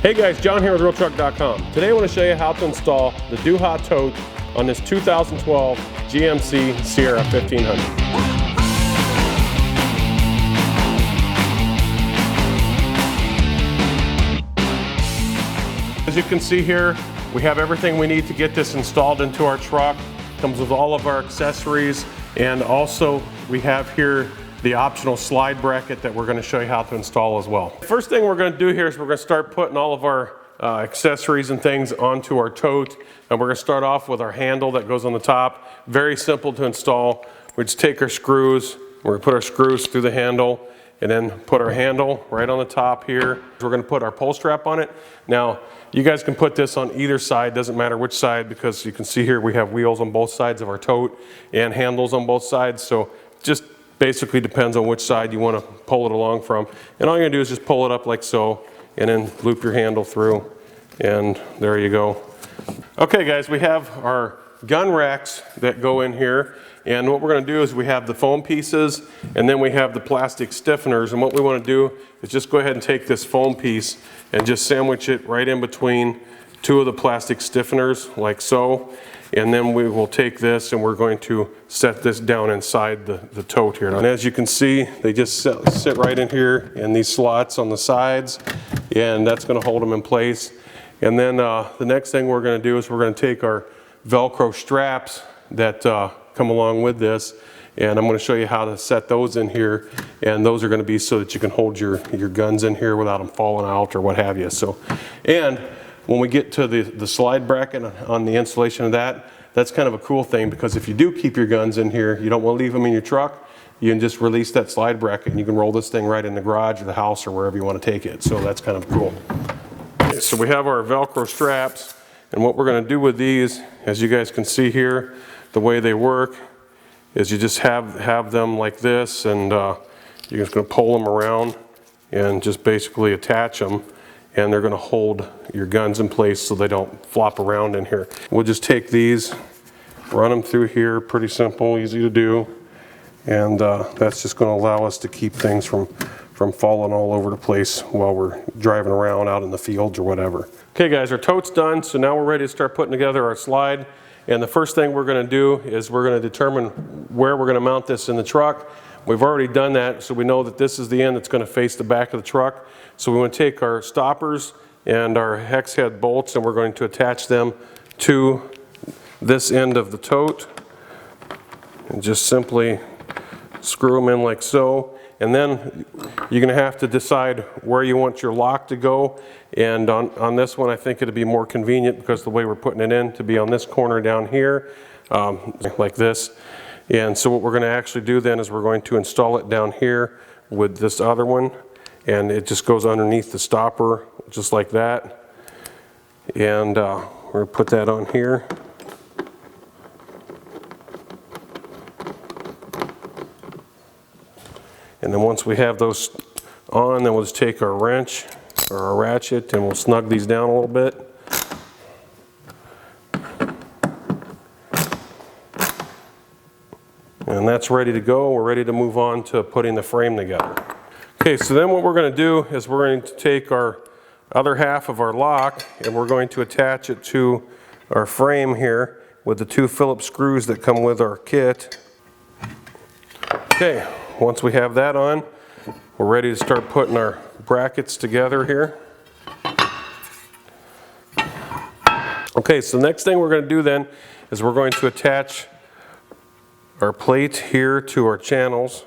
Hey guys, John here with RealTruck.com. Today I want to show you how to install the Du-Ha Tote on this 2012 GMC Sierra 1500. As you can see here, we have everything we need to get this installed into our truck. It comes with all of our accessories, and also we have here the optional slide bracket that we're going to show you how to install as well. First thing we're going to do here is we're going to start putting all of our accessories and things onto our tote, and we're going to start off with our handle that goes on the top. Very simple to install. We just take our screws, we're going to put our screws through the handle, and then put our handle right on the top here. We're going to put our pull strap on it. Now, you guys can put this on either side, doesn't matter which side, because you can see here we have wheels on both sides of our tote and handles on both sides, so just basically depends on which side you want to pull it along from. And all you're going to do is just pull it up like so, and then loop your handle through, and there you go. Okay guys, we have our gun racks that go in here, and what we're going to do is we have the foam pieces, and then we have the plastic stiffeners, and what we want to do is just go ahead and take this foam piece and just sandwich it right in between two of the plastic stiffeners like so. And then we will take this and we're going to set this down inside the tote here. And as you can see, they just sit right in here in these slots on the sides, and that's going to hold them in place. And then the next thing we're going to do is we're going to take our Velcro straps that come along with this, and I'm going to show you how to set those in here, and those are going to be so that you can hold your guns in here without them falling out or what have you. So, and when we get to the slide bracket on the installation of that, that's kind of a cool thing, because if you do keep your guns in here, you don't want to leave them in your truck, you can just release that slide bracket and you can roll this thing right in the garage or the house or wherever you want to take it. So that's kind of cool. Okay, so we have our Velcro straps, and what we're going to do with these, as you guys can see here, the way they work is you just have them like this, and you're just going to pull them around and just basically attach them, and they're going to hold your guns in place so they don't flop around in here. We'll just take these, run them through here, pretty simple, easy to do, and that's just going to allow us to keep things from falling all over the place while we're driving around out in the fields or whatever. Okay guys, our tote's done, so now we're ready to start putting together our slide. And the first thing we're going to do is we're going to determine where we're going to mount this in the truck. We've already done that, so we know that this is the end that's going to face the back of the truck. So we want to take our stoppers and our hex head bolts, and we're going to attach them to this end of the tote, and just simply screw them in like so. And then you're going to have to decide where you want your lock to go. And on this one, I think it'd be more convenient, because the way we're putting it in, to be on this corner down here, like this. And so what we're going to actually do then is we're going to install it down here with this other one, and it just goes underneath the stopper just like that. And we're going to put that on here. And then once we have those on, then we'll just take our wrench or our ratchet and we'll snug these down a little bit. And that's ready to go. We're ready to move on to putting the frame together. Okay, so then what we're going to do is we're going to take our other half of our lock and we're going to attach it to our frame here with the 2 Phillips screws that come with our kit. Okay, once we have that on, we're ready to start putting our brackets together here. Okay, so the next thing we're going to do then is we're going to attach our plate here to our channels.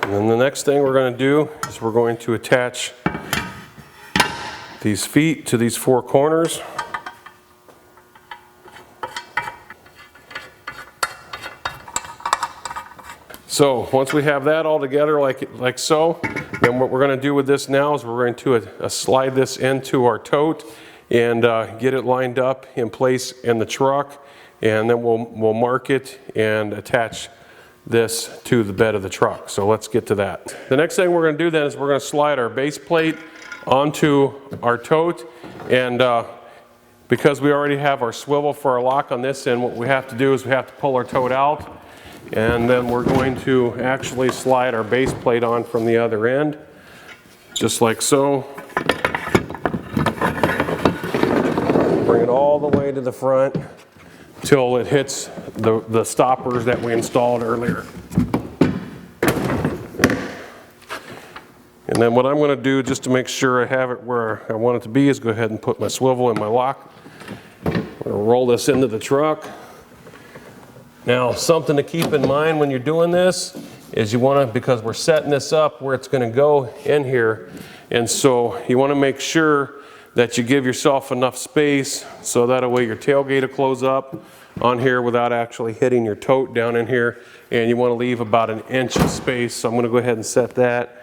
And then the next thing we're going to do is we're going to attach these feet to these 4 corners. So once we have that all together like so, then what we're going to do with this now is we're going to slide this into our tote and get it lined up in place in the truck, and then we'll mark it and attach this to the bed of the truck. So let's get to that. The next thing we're going to do then is we're going to slide our base plate onto our tote, and because we already have our swivel for our lock on this end, what we have to do is we have to pull our tote out, And then we're going to actually slide our base plate on from the other end, just like so. Bring it all the way to the front till it hits the stoppers that we installed earlier. And then what I'm going to do, just to make sure I have it where I want it to be, is go ahead and put my swivel in my lock. I'm going to roll this into the truck. Now, something to keep in mind when you're doing this is you want to, because we're setting this up where it's going to go in here, and so you want to make sure that you give yourself enough space so that way your tailgate will close up on here without actually hitting your tote down in here, and you want to leave about 1 inch of space. So I'm going to go ahead and set that,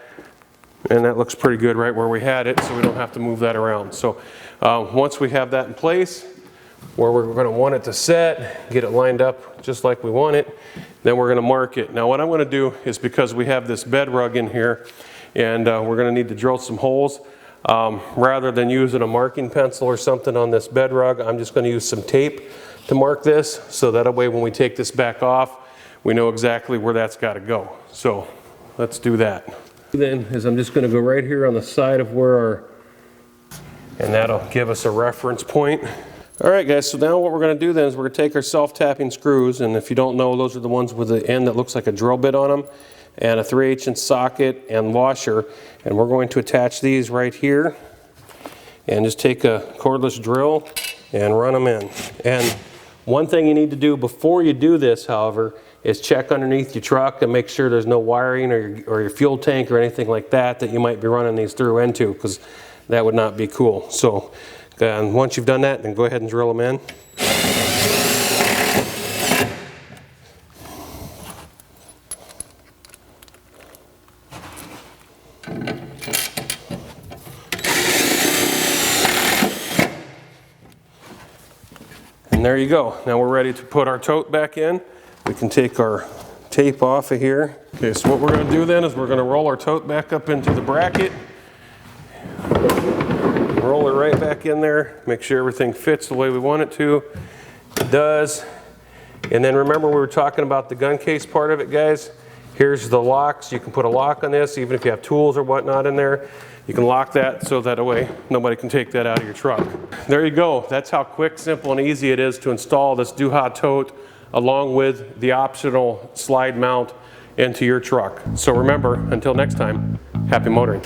and that looks pretty good right where we had it, so we don't have to move that around. So once we have that in place, where we're going to want it to set, get it lined up just like we want it, then we're going to mark it. Now what I'm going to do is, because we have this bed rug in here and we're going to need to drill some holes, rather than using a marking pencil or something on this bed rug, I'm just going to use some tape to mark this, so that way when we take this back off, we know exactly where that's got to go. So let's do that. Then is I'm just going to go right here on the side of where our, and that'll give us a reference point. All right guys, so now what we're going to do then is we're going to take our self-tapping screws, and if you don't know, those are the ones with the end that looks like a drill bit on them, and a 3/8 inch socket and washer, and we're going to attach these right here, and just take a cordless drill and run them in. And one thing you need to do before you do this, however, is check underneath your truck and make sure there's no wiring or your fuel tank or anything like that you might be running these through into, because that would not be cool. So and once you've done that, then go ahead and drill them in. And there you go. Now we're ready to put our tote back in. We can take our tape off of here. Okay, so what we're going to do then is we're going to roll our tote back up into the bracket. Roll it right back in there, make sure everything fits the way we want it to. It does. And then remember, we were talking about the gun case part of it, guys. Here's the locks. You can put a lock on this, even if you have tools or whatnot in there. You can lock that so that way nobody can take that out of your truck. There you go. That's how quick, simple, and easy it is to install this Du-Ha Tote along with the optional slide mount into your truck. So remember, until next time, happy motoring.